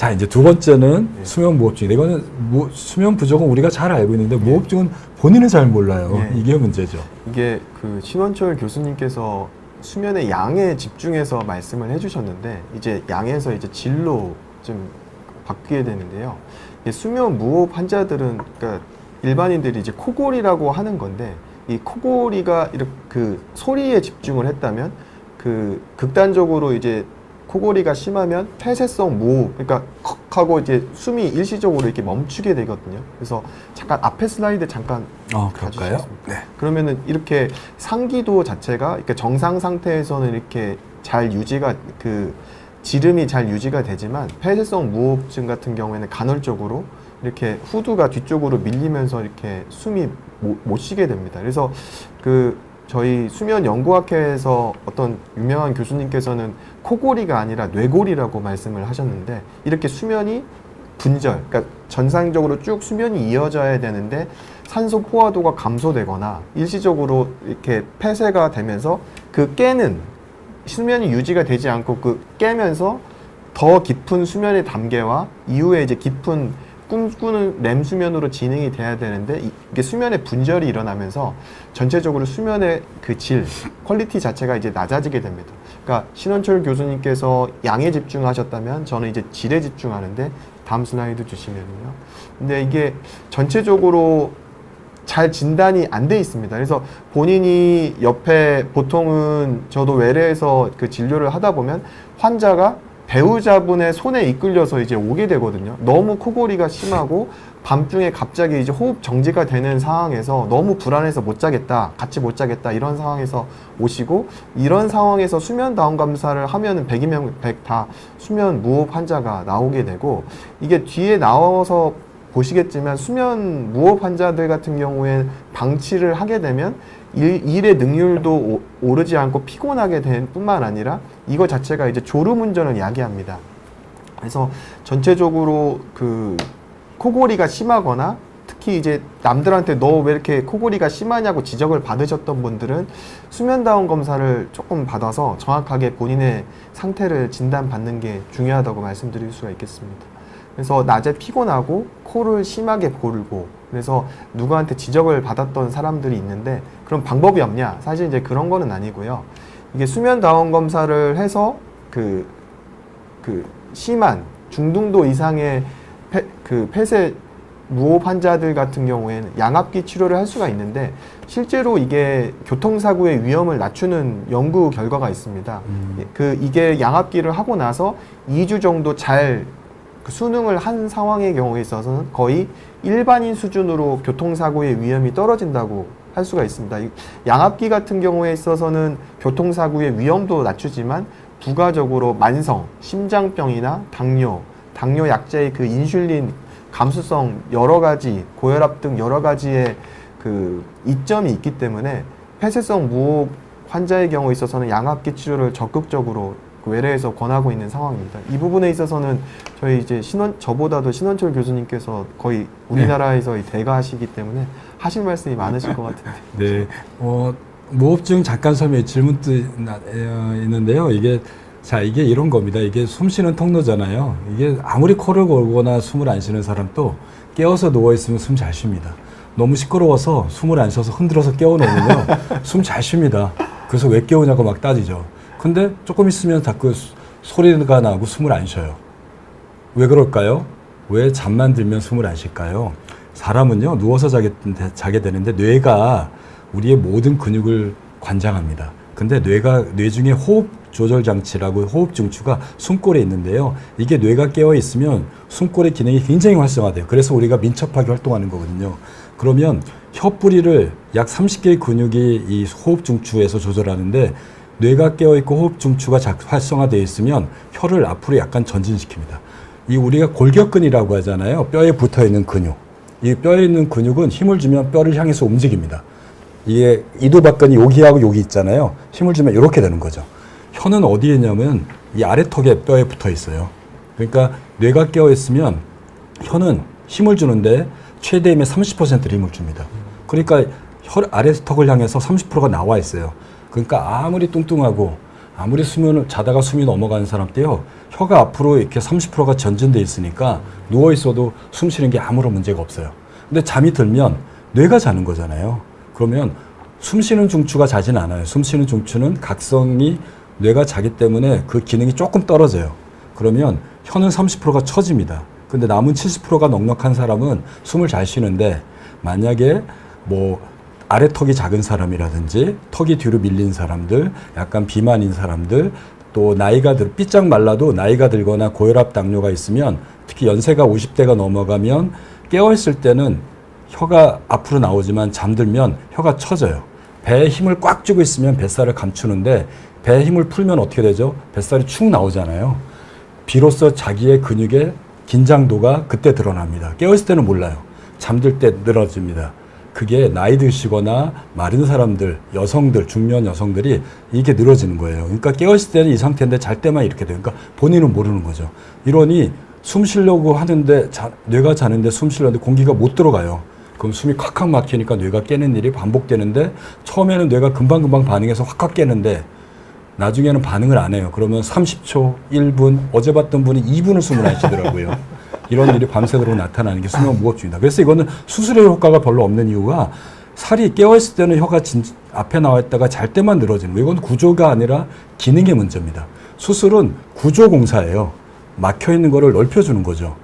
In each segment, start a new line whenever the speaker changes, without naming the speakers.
자, 이제 두 번째는 수면 무호흡증. 이거는 수면 부족은 우리가 잘 알고 있는데 무호흡증은 본인은 잘 몰라요. 이게 문제죠.
이게 그 신원철 교수님께서 수면의 양에 집중해서 말씀을 해주셨는데 이제 양에서 이제 질로 좀 바뀌게 되는데요. 수면 무호흡 환자들은 그러니까 일반인들이 이제 코골이라고 하는 건데 이 코골이가 이렇게 그 소리에 집중을 했다면 그 극단적으로 이제 코골이가 심하면 폐쇄성 무호흡, 그러니까 컥 하고 이제 숨이 일시적으로 이렇게 멈추게 되거든요. 그래서 잠깐 앞에 슬라이드 잠깐
그럴까요? 네.
그러면은 이렇게 상기도 자체가 이렇게 정상 상태에서는 이렇게 잘 유지가 그 지름이 잘 유지가 되지만 폐쇄성 무호흡증 같은 경우에는 간헐적으로 이렇게 후두가 뒤쪽으로 밀리면서 이렇게 숨이 못 쉬게 됩니다. 그래서 그 저희 수면 연구학회에서 어떤 유명한 교수님께서는 코골이가 아니라 뇌골이라고 말씀을 하셨는데 이렇게 수면이 분절, 그러니까 전상적으로 쭉 수면이 이어져야 되는데 산소 포화도가 감소되거나 일시적으로 이렇게 폐쇄가 되면서 그 깨는 수면이 유지가 되지 않고 그 깨면서 더 깊은 수면의 단계와 이후에 이제 깊은 꿈꾸는 렘 수면으로 진행이 돼야 되는데 이게 수면의 분절이 일어나면서 전체적으로 수면의 그 질, 퀄리티 자체가 이제 낮아지게 됩니다. 그러니까 신원철 교수님께서 양에 집중하셨다면 저는 이제 질에 집중하는데 다음 슬라이드 주시면요. 근데 이게 전체적으로 잘 진단이 안 돼 있습니다. 그래서 본인이 옆에 보통은 저도 외래에서 그 진료를 하다 보면 환자가 배우자분의 손에 이끌려서 이제 오게 되거든요. 너무 코골이가 심하고 밤중에 갑자기 이제 호흡 정지가 되는 상황에서 너무 불안해서 못 자겠다, 같이 못 자겠다 이런 상황에서 오시고 이런 상황에서 수면 다운 검사를 하면은 100이면 100 다 수면 무호흡 환자가 나오게 되고 이게 뒤에 나와서 보시겠지만 수면 무호흡 환자들 같은 경우에 방치를 하게 되면 일의 능률도 오르지 않고 피곤하게 된 뿐만 아니라 이거 자체가 이제 졸음운전을 야기합니다. 그래서 전체적으로 그 코골이가 심하거나 특히 이제 남들한테 너 왜 이렇게 코골이가 심하냐고 지적을 받으셨던 분들은 수면다운 검사를 조금 받아서 정확하게 본인의 상태를 진단받는 게 중요하다고 말씀드릴 수가 있겠습니다. 그래서 낮에 피곤하고 코를 심하게 고르고 그래서 누구한테 지적을 받았던 사람들이 있는데 그런 방법이 없냐? 사실 이제 그런 거는 아니고요. 이게 수면 다운 검사를 해서 그 심한 중등도 이상의 폐쇄 무호흡 환자들 같은 경우에는 양압기 치료를 할 수가 있는데 실제로 이게 교통사고의 위험을 낮추는 연구 결과가 있습니다. 이게 양압기를 하고 나서 2주 정도 잘 수능을 한 상황의 경우에 있어서는 거의 일반인 수준으로 교통사고의 위험이 떨어진다고 할 수가 있습니다. 양압기 같은 경우에 있어서는 교통사고의 위험도 낮추지만 부가적으로 만성, 심장병이나 당뇨 약제의 그 인슐린 감수성 여러 가지, 고혈압 등 여러 가지의 그 이점이 있기 때문에 폐쇄성 무호흡 환자의 경우에 있어서는 양압기 치료를 적극적으로 외래에서 권하고 있는 상황입니다. 이 부분에 있어서는 저희 이제 저보다도 신원철 교수님께서 거의 우리나라에서 대가시기 때문에 하실 말씀이 많으실 것 같은데.
네. 무호흡증 잠깐 설명에 질문도 있는데요. 이게 이런 겁니다. 이게 숨 쉬는 통로잖아요. 이게 아무리 코를 골거나 숨을 안 쉬는 사람도 깨어서 누워있으면 숨 잘 쉽니다. 너무 시끄러워서 숨을 안 쉬어서 흔들어서 깨워놓으면요. 숨 잘 쉽니다. 그래서 왜 깨우냐고 막 따지죠. 근데 조금 있으면 자꾸 소리가 나고 숨을 안 쉬어요. 왜 그럴까요? 왜 잠만 들면 숨을 안 쉴까요? 사람은요, 누워서 자게 되는데 뇌가 우리의 모든 근육을 관장합니다. 근데 뇌 중에 호흡 조절 장치라고 호흡 중추가 숨골에 있는데요. 이게 뇌가 깨어 있으면 숨골의 기능이 굉장히 활성화돼요. 그래서 우리가 민첩하게 활동하는 거거든요. 그러면 혀뿌리를 약 30개의 근육이 이 호흡 중추에서 조절하는데 뇌가 깨어있고 호흡 중추가 활성화되어 있으면 혀를 앞으로 약간 전진시킵니다. 이 우리가 골격근이라고 하잖아요. 뼈에 붙어있는 근육. 이 뼈에 있는 근육은 힘을 주면 뼈를 향해서 움직입니다. 이게 이두박근이 여기하고 여기 있잖아요. 힘을 주면 이렇게 되는 거죠. 혀는 어디에 있냐면 이 아래턱에 뼈에 붙어 있어요. 그러니까 뇌가 깨어있으면 혀는 힘을 주는데 최대 힘의 30%를 힘을 줍니다. 그러니까 혀 아래턱을 향해서 30%가 나와 있어요. 그러니까 아무리 뚱뚱하고 아무리 자다가 숨이 넘어가는 사람 때요, 혀가 앞으로 이렇게 30%가 전진돼 있으니까 누워 있어도 숨 쉬는 게 아무런 문제가 없어요. 근데 잠이 들면 뇌가 자는 거잖아요. 그러면 숨 쉬는 중추가 자진 않아요. 숨 쉬는 중추는 각성이 뇌가 자기 때문에 그 기능이 조금 떨어져요. 그러면 혀는 30%가 처집니다. 근데 남은 70%가 넉넉한 사람은 숨을 잘 쉬는데 만약에 뭐 아래턱이 작은 사람이라든지 턱이 뒤로 밀린 사람들, 약간 비만인 사람들, 또 나이가 삐짝 말라도 나이가 들거나 고혈압 당뇨가 있으면 특히 연세가 50대가 넘어가면 깨어있을 때는 혀가 앞으로 나오지만 잠들면 혀가 처져요. 배에 힘을 꽉 쥐고 있으면 뱃살을 감추는데 배에 힘을 풀면 어떻게 되죠? 뱃살이 축 나오잖아요. 비로소 자기의 근육의 긴장도가 그때 드러납니다. 깨어있을 때는 몰라요. 잠들 때 늘어집니다. 그게 나이 드시거나 마른 사람들, 여성들, 중년 여성들이 이게 늘어지는 거예요. 그러니까 깨어있을 때는 이 상태인데 잘 때만 이렇게 돼요. 그러니까 본인은 모르는 거죠. 이러니 숨 쉬려고 하는데 뇌가 자는데 숨 쉬려는데 공기가 못 들어가요. 그럼 숨이 콱콱 막히니까 뇌가 깨는 일이 반복되는데 처음에는 뇌가 금방금방 반응해서 확확 깨는데 나중에는 반응을 안 해요. 그러면 30초, 1분, 어제 봤던 분이 2분을 숨을 안 쉬더라고요. 이런 일이 밤새도록 나타나는 게 수면 무호흡증이다. 그래서 이거는 수술의 효과가 별로 없는 이유가 살이 깨어있을 때는 혀가 앞에 나와 있다가 잘 때만 늘어지는 거예요. 이건 구조가 아니라 기능의 문제입니다. 수술은 구조 공사예요. 막혀있는 거를 넓혀주는 거죠.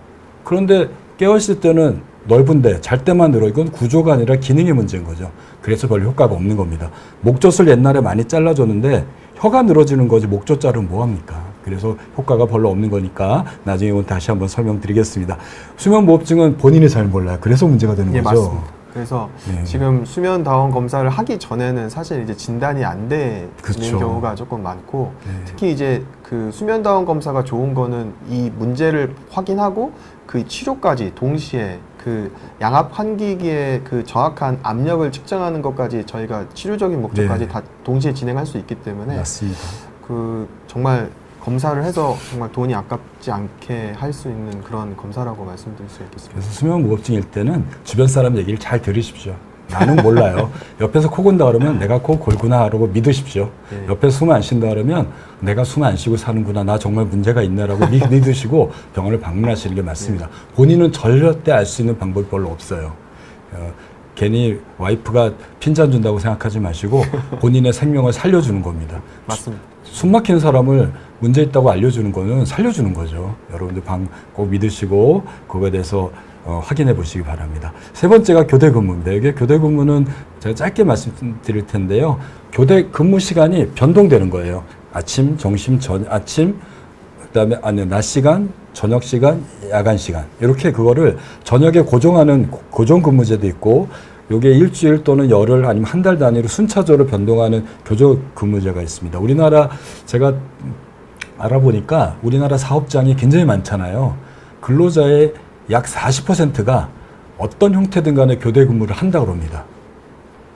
그런데 깨어있을 때는 넓은데 잘 때만 늘어. 이건 구조가 아니라 기능의 문제인 거죠. 그래서 별로 효과가 없는 겁니다. 목젖을 옛날에 많이 잘라줬는데 혀가 늘어지는 거지 목젖 자르면 뭐합니까? 그래서 효과가 별로 없는 거니까 나중에 다시 한번 설명드리겠습니다. 수면무호흡증은 본인이 잘 몰라요. 그래서 문제가 되는
예,
거죠.
맞습니다. 그래서
네.
지금 수면 다원 검사를 하기 전에는 사실 이제 진단이 안 되는
그쵸.
경우가 조금 많고
네.
특히 이제 그 수면 다원 검사가 좋은 거는 이 문제를 확인하고 그 치료까지 동시에 그 양압 환기기의 그 정확한 압력을 측정하는 것까지 저희가 치료적인 목적까지
네.
다 동시에 진행할 수 있기 때문에
맞습니다.
그 정말 검사를 해서 정말 돈이 아깝지 않게 할 수 있는 그런 검사라고 말씀드릴 수 있겠습니다.
그래서 수면무호흡증일 때는 주변 사람 얘기를 잘 들으십시오. 나는 몰라요. 옆에서 코 건다 그러면 내가 코 골구나 라고 믿으십시오.
네.
옆에서 숨 안 쉰다 그러면 내가 숨 안 쉬고 사는구나. 나 정말 문제가 있나라고 믿으시고 병원을 방문하시는 게 맞습니다. 본인은 절대 알 수 있는 방법이 별로 없어요. 괜히 와이프가 핀잔 준다고 생각하지 마시고 본인의 생명을 살려주는 겁니다.
맞습니다.
숨 막히는 사람을 문제 있다고 알려주는 거는 살려주는 거죠. 여러분들 꼭 믿으시고 그거에 대해서 확인해 보시기 바랍니다. 세 번째가 교대 근무입니다. 이게 교대 근무는 제가 짧게 말씀드릴 텐데요. 교대 근무 시간이 변동되는 거예요. 아침, 점심, 아침, 그다음에 낮 시간, 저녁 시간, 야간 시간 이렇게 그거를 저녁에 고정하는 고정 근무제도 있고 요게 일주일 또는 열흘 아니면 한 달 단위로 순차적으로 변동하는 교조 근무제가 있습니다. 우리나라 제가 알아보니까 우리나라 사업장이 굉장히 많잖아요. 근로자의 약 40%가 어떤 형태든 간에 교대 근무를 한다고 합니다.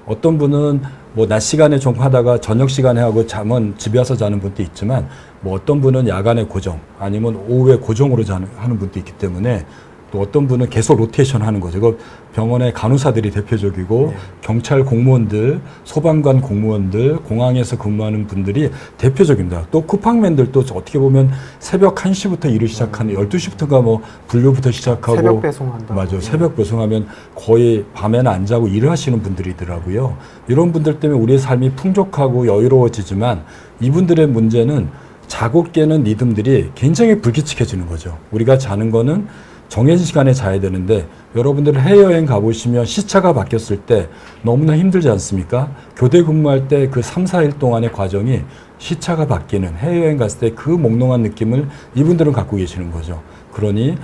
어떤 분은 뭐 낮 시간에 좀 하다가 저녁 시간에 하고 잠은 집에 와서 자는 분도 있지만 뭐 어떤 분은 야간에 고정 아니면 오후에 고정으로 하는 분도 있기 때문에 또 어떤 분은 계속 로테이션 하는 거죠. 이거 병원의 간호사들이 대표적이고
네.
경찰 공무원들, 소방관 공무원들, 공항에서 근무하는 분들이 대표적입니다. 또 쿠팡맨들도 어떻게 보면 새벽 1시부터 일을 시작하는 12시부터가 뭐 분류부터 시작하고
새벽 배송한다.
맞아요. 새벽 배송하면 거의 밤에는 안 자고 일을 하시는 분들이더라고요. 이런 분들 때문에 우리의 삶이 풍족하고 여유로워지지만 이분들의 문제는 자고 깨는 리듬들이 굉장히 불규칙해지는 거죠. 우리가 자는 거는 정해진 시간에 자야 되는데 여러분들 해외여행 가보시면 시차가 바뀌었을 때 너무나 힘들지 않습니까? 교대 근무할 때 그 3, 4일 동안의 과정이 시차가 바뀌는 해외여행 갔을 때 그 몽롱한 느낌을 이분들은 갖고 계시는 거죠. 그러니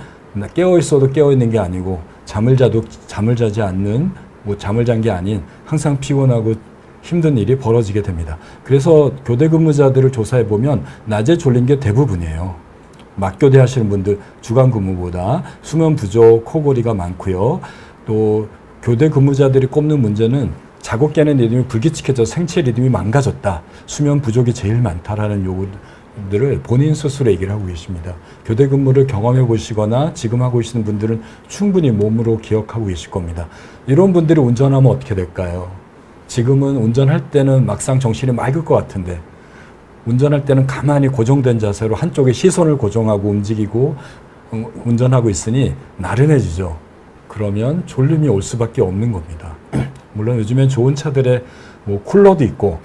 깨어 있어도 깨어 있는 게 아니고 잠을 자도 잠을 자지 않는 뭐 잠을 잔 게 아닌 항상 피곤하고 힘든 일이 벌어지게 됩니다. 그래서 교대 근무자들을 조사해 보면 낮에 졸린 게 대부분이에요. 막교대 하시는 분들 주간 근무보다 수면 부족, 코골이가 많고요. 또 교대 근무자들이 꼽는 문제는 자고 깨는 리듬이 불규칙해져서 생체 리듬이 망가졌다. 수면 부족이 제일 많다라는 요구들을 본인 스스로 얘기를 하고 계십니다. 교대 근무를 경험해 보시거나 지금 하고 계시는 분들은 충분히 몸으로 기억하고 계실 겁니다. 이런 분들이 운전하면 어떻게 될까요? 지금은 운전할 때는 막상 정신이 맑을 것 같은데 운전할 때는 가만히 고정된 자세로 한쪽에 시선을 고정하고 움직이고 운전하고 있으니 나른해지죠. 그러면 졸림이 올 수밖에 없는 겁니다. 물론 요즘엔 좋은 차들에 뭐 쿨러도 있고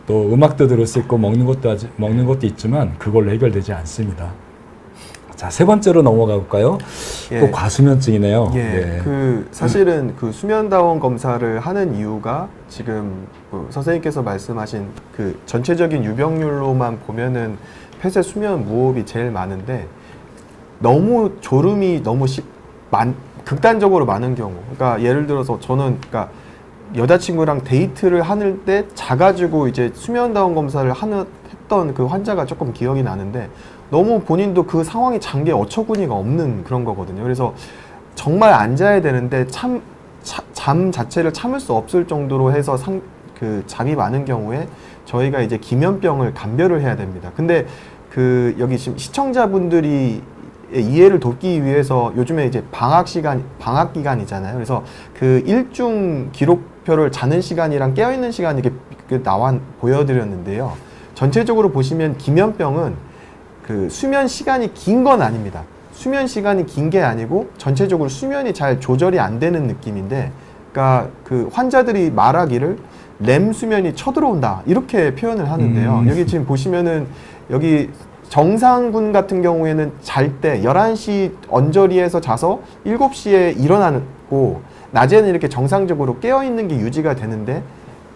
또 음악도 들을 수 있고 먹는 것도 있지만 그걸로 해결되지 않습니다. 자, 세 번째로 넘어가 볼까요?
예.
또 과수면증이네요.
예,
네.
사실은 그 수면다원 검사를 하는 이유가 지금 선생님께서 말씀하신 그 전체적인 유병률로만 보면은 폐쇄 수면 무호흡이 제일 많은데 너무 졸음이 너무 극단적으로 많은 경우, 그러니까 예를 들어서 저는 그러니까 여자친구랑 데이트를 하는 때 자가지고 이제 수면다원 검사를 했던 그 환자가 조금 기억이 나는데 너무 본인도 그 상황이 잠게 어처구니가 없는 그런 거거든요. 그래서 정말 앉아야 되는데 잠 자체를 참을 수 없을 정도로 해서 잠이 많은 경우에 저희가 이제 기면병을 감별을 해야 됩니다. 근데 여기 지금 시청자분들이 이해를 돕기 위해서 요즘에 이제 방학 기간이잖아요. 그래서 그 일중 기록표를 자는 시간이랑 깨어있는 시간이 이렇게 보여드렸는데요. 전체적으로 보시면 기면병은 그 수면 시간이 긴 건 아닙니다. 수면 시간이 긴 게 아니고 전체적으로 수면이 잘 조절이 안 되는 느낌인데, 그러니까 그 환자들이 말하기를 렘 수면이 쳐들어온다 이렇게 표현을 하는데요. 여기 지금 보시면은 여기 정상군 같은 경우에는 잘 때 11시 언저리에서 자서 7시에 일어나고 낮에는 이렇게 정상적으로 깨어있는 게 유지가 되는데,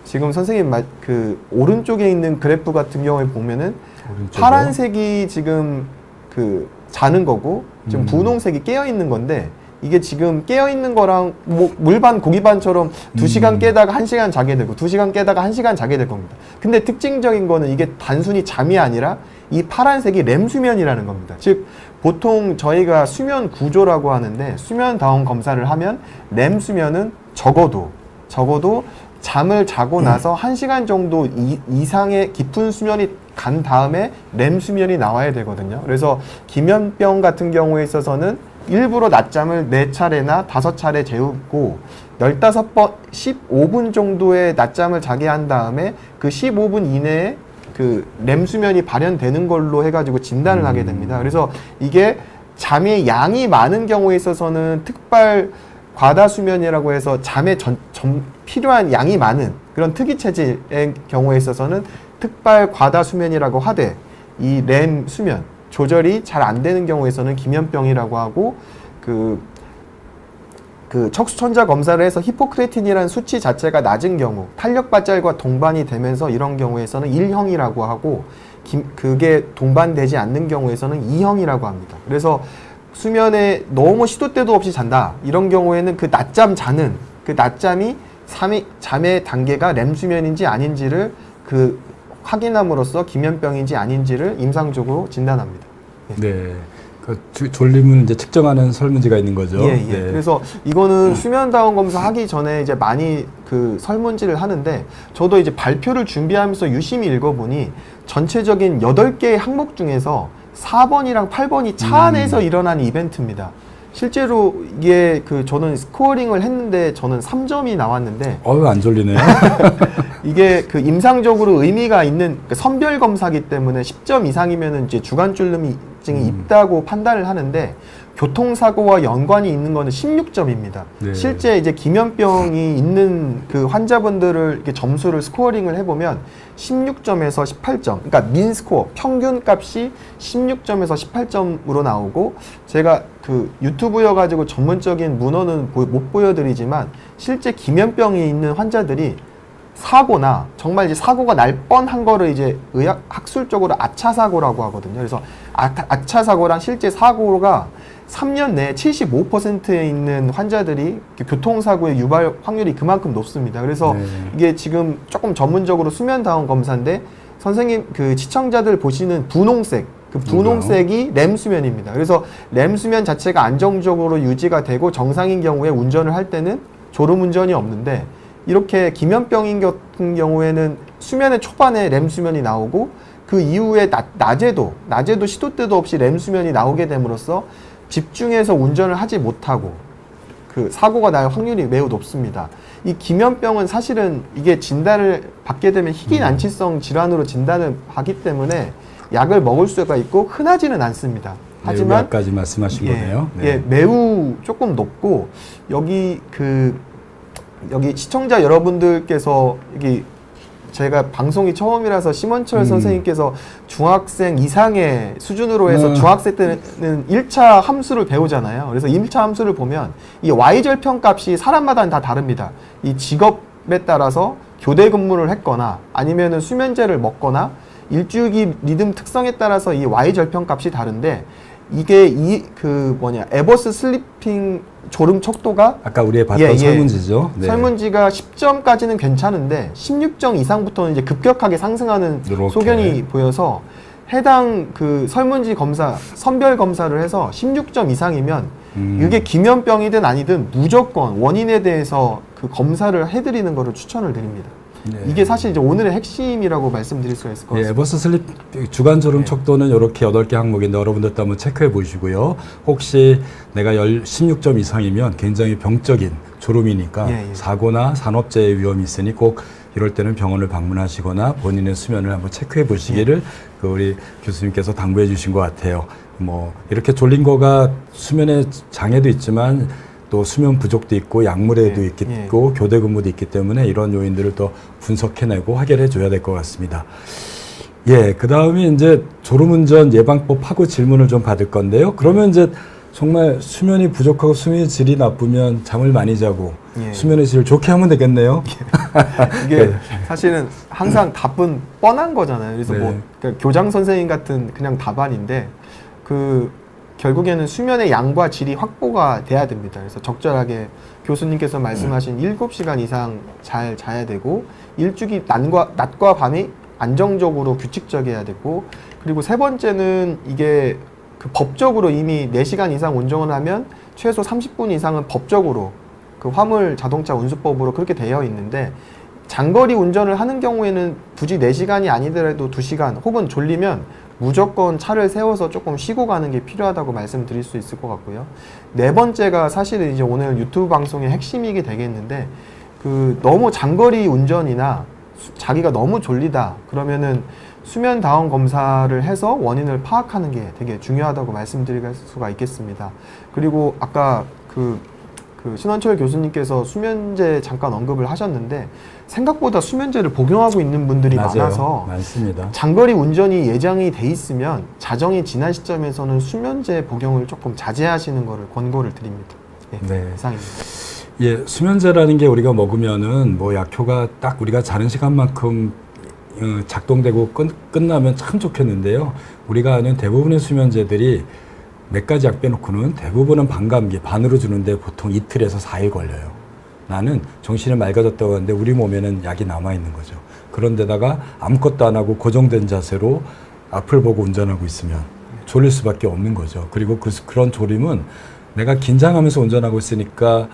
지금 선생님 그 오른쪽에 있는 그래프 같은 경우에 보면은
오른쪽이요?
파란색이 지금 그 자는 거고 지금 분홍색이 깨어 있는 건데, 이게 지금 깨어 있는 거랑 뭐 물반 고기반처럼 2시간 깨다가 1시간 자게 되고 2시간 깨다가 1시간 자게 될 겁니다. 근데 특징적인 거는 이게 단순히 잠이 아니라 이 파란색이 렘 수면이라는 겁니다. 즉 보통 저희가 수면 구조라고 하는데, 수면 다운 검사를 하면 렘 수면은 적어도 잠을 자고 나서 1시간 정도 이상의 깊은 수면이 간 다음에 렘 수면이 나와야 되거든요. 그래서 기면병 같은 경우에 있어서는 일부러 낮잠을 4차례나 5차례 재우고 15번, 15분 정도의 낮잠을 자게 한 다음에 그 15분 이내에 그 렘 수면이 발현되는 걸로 해가지고 진단을 하게 됩니다. 그래서 이게 잠의 양이 많은 경우에 있어서는 특발 과다 수면이라고 해서 잠에 필요한 양이 많은 그런 특이 체질의 경우에 있어서는 특발 과다 수면이라고 하되, 이 렘 수면 조절이 잘 안 되는 경우에서는 기면병이라고 하고, 그 척수천자 검사를 해서 히포크레틴이라는 수치 자체가 낮은 경우, 탄력 발달과 동반이 되면서 이런 경우에서는 1형이라고 하고, 그게 동반되지 않는 경우에서는 2형이라고 합니다. 그래서 수면에 너무 시도 때도 없이 잔다 이런 경우에는 그 낮잠 자는 그 낮잠이 잠의 단계가 렘 수면인지 아닌지를 확인함으로써 기면병인지 아닌지를 임상적으로 진단합니다.
네. 그 졸림을 이제 측정하는 설문지가 있는 거죠.
예.
네.
그래서 이거는 수면다운 검사 하기 전에 이제 많이 그 설문지를 하는데, 저도 이제 발표를 준비하면서 유심히 읽어보니 전체적인 8개의 항목 중에서 4번이랑 8번이 차 안에서 일어난 이벤트입니다. 실제로 이게 저는 스코어링을 했는데 저는 3점이 나왔는데,
안 졸리네요.
이게 임상적으로 의미가 있는 선별 검사기 때문에 10점 이상이면은 이제 주간 졸음증이 있다고 판단을 하는데, 교통사고와 연관이 있는 거는 16점입니다.
네.
실제 이제 기면병이 있는 그 환자분들을 이렇게 점수를 스코어링을 해보면 16점에서 18점, 그러니까 민 스코어 평균 값이 16점에서 18점으로 나오고, 제가 유튜브여가지고 전문적인 문헌은 못 보여드리지만 실제 기면병이 있는 환자들이 사고나 정말 이제 사고가 날 뻔한 거를 이제 학술적으로 아차 사고라고 하거든요. 그래서 아차 사고랑 실제 사고가 3년 내에 75%에 있는 환자들이 교통사고의 유발 확률이 그만큼 높습니다. 그래서 이게 지금 조금 전문적으로 수면다운 검사인데, 선생님 시청자들 보시는 분홍색, 분홍색이 렘 수면입니다. 그래서 렘 수면 자체가 안정적으로 유지가 되고 정상인 경우에 운전을 할 때는 졸음 운전이 없는데, 이렇게 기면병인 같은 경우에는 수면의 초반에 렘 수면이 나오고 그 이후에 낮에도 시도 때도 없이 렘 수면이 나오게 됨으로써 집중해서 운전을 하지 못하고 그 사고가 날 확률이 매우 높습니다. 이 기면병은 사실은 이게 진단을 받게 되면 희귀난치성 질환으로 진단을 하기 때문에 약을 먹을 수가 있고 흔하지는 않습니다. 하지만
까지 말씀하신 거네요. 네.
예, 매우 조금 높고 여기 시청자 여러분들께서 여기 제가 방송이 처음이라서 심원철 선생님께서 중학생 이상의 수준으로 해서 중학생 때는 1차 함수를 배우잖아요. 그래서 1차 함수를 보면 이 Y절편 값이 사람마다는 다 다릅니다. 이 직업에 따라서 교대 근무를 했거나 아니면은 수면제를 먹거나 일주기 리듬 특성에 따라서 이 Y절편 값이 다른데 이게 에버스 슬리핑 졸음 척도가
아까 우리가 봤던 설문지죠. 네.
설문지가 10점까지는 괜찮은데 16점 이상부터는 이제 급격하게 상승하는
이렇게.
소견이 보여서 해당 그 설문지 검사, 선별 검사를 해서 16점 이상이면 이게 기면병이든 아니든 무조건 원인에 대해서 그 검사를 해드리는 것을 추천을 드립니다.
네.
이게 사실 이제 오늘의 핵심이라고 말씀드릴 수가 있을 것 같습니다.
에버스 슬립 주간 졸음 척도는 이렇게 8개 항목인데 여러분들도 한번 체크해 보시고요. 혹시 내가 16점 이상이면 굉장히 병적인 졸음이니까 사고나 산업재해 위험이 있으니 꼭 이럴 때는 병원을 방문하시거나 본인의 수면을 한번 체크해 보시기를 그 우리 교수님께서 당부해 주신 것 같아요. 뭐 이렇게 졸린 거가 수면에 장애도 있지만 또 수면 부족도 있고 약물에도 있고 교대 근무도 있기 때문에 이런 요인들을 더 분석해내고 해결해 줘야 될 것 같습니다. 예, 그 다음에 이제 졸음운전 예방법 하고 질문을 좀 받을 건데요. 그러면 이제 정말 수면이 부족하고 수면의 질이 나쁘면 잠을 많이 자고 수면의 질을 좋게 하면 되겠네요.
이게 사실은 항상 답은 뻔한 거잖아요. 그래서 그러니까 교장 선생님 같은 그냥 답안인데 결국에는 수면의 양과 질이 확보가 돼야 됩니다. 그래서 적절하게 교수님께서 말씀하신 7시간 이상 잘 자야 되고 일주기 낮과 밤이 안정적으로 규칙적이어야 되고 그리고 세 번째는 이게 법적으로 이미 4시간 이상 운전을 하면 최소 30분 이상은 법적으로 그 화물 자동차 운수법으로 그렇게 되어 있는데 장거리 운전을 하는 경우에는 굳이 4시간이 아니더라도 2시간 혹은 졸리면 무조건 차를 세워서 조금 쉬고 가는 게 필요하다고 말씀드릴 수 있을 것 같고요. 네 번째가 사실은 이제 오늘 유튜브 방송의 핵심이게 되겠는데 너무 장거리 운전이나 자기가 너무 졸리다 그러면은 수면 다운 검사를 해서 원인을 파악하는 게 되게 중요하다고 말씀드릴 수가 있겠습니다. 그리고 아까 신원철 교수님께서 수면제 잠깐 언급을 하셨는데 생각보다 수면제를 복용하고 있는 분들이 많아서
많습니다.
장거리 운전이 예정이 돼 있으면 자정이 지난 시점에서는 수면제 복용을 조금 자제하시는 것을 권고를 드립니다. 네. 이상입니다.
예, 수면제라는 게 우리가 먹으면은 뭐 약효가 딱 우리가 자는 시간만큼 작동되고 끝나면 참 좋겠는데요. 우리가 아는 대부분의 수면제들이 몇 가지 약 빼놓고는 대부분은 반감기 반으로 주는데 보통 이틀에서 4일 걸려요. 나는 정신이 맑아졌다고 하는데 우리 몸에는 약이 남아있는 거죠. 그런데다가 아무것도 안 하고 고정된 자세로 앞을 보고 운전하고 있으면 졸릴 수밖에 없는 거죠. 그리고 그런 졸음은 내가 긴장하면서 운전하고 있으니까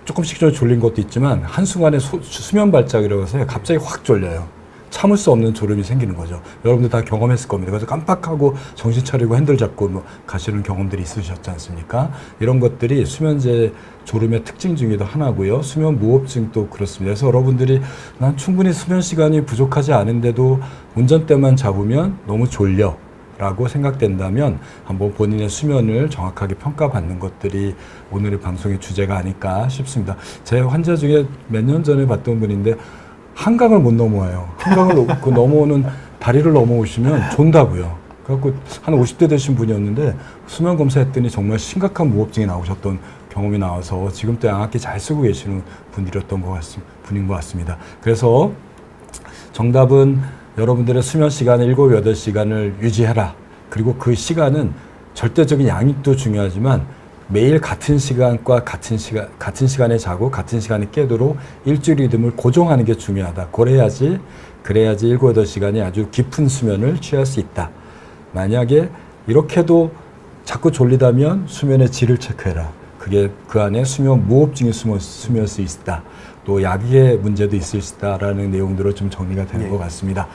조금씩 졸린 것도 있지만 한순간에 수면 발작이라고 해서 갑자기 확 졸려요. 참을 수 없는 졸음이 생기는 거죠. 여러분들 다 경험했을 겁니다. 그래서 깜빡하고 정신 차리고 핸들 잡고 가시는 경험들이 있으셨지 않습니까? 이런 것들이 수면제 졸음의 특징 중에도 하나고요. 수면 무호흡증도 그렇습니다. 그래서 여러분들이 난 충분히 수면 시간이 부족하지 않은데도 운전대만 잡으면 너무 졸려 라고 생각된다면 한번 본인의 수면을 정확하게 평가받는 것들이 오늘의 방송의 주제가 아닐까 싶습니다. 제 환자 중에 몇 년 전에 봤던 분인데 한강을 못 넘어와요. 한강을 넘어오는 다리를 넘어오시면 존다고요. 그래갖고 한 50대 되신 분이었는데 수면 검사했더니 정말 심각한 무호흡증이 나오셨던 경험이 나와서 지금도 양압기 잘 쓰고 계시는 분인 것 같습니다. 그래서 정답은 여러분들의 수면 시간을 7, 8시간을 유지해라. 그리고 그 시간은 절대적인 양도 중요하지만 매일 같은 시간과 같은 시간에 자고 같은 시간에 깨도록 일주일 리듬을 고정하는 게 중요하다. 그래야지 7, 8시간이 아주 깊은 수면을 취할 수 있다. 만약에 이렇게도 자꾸 졸리다면 수면의 질을 체크해라. 그게 그 안에 수면 무호흡증이 숨을 수 있다. 또 약의 문제도 있을 수 있다라는 내용들로 좀 정리가 되는 것 같습니다.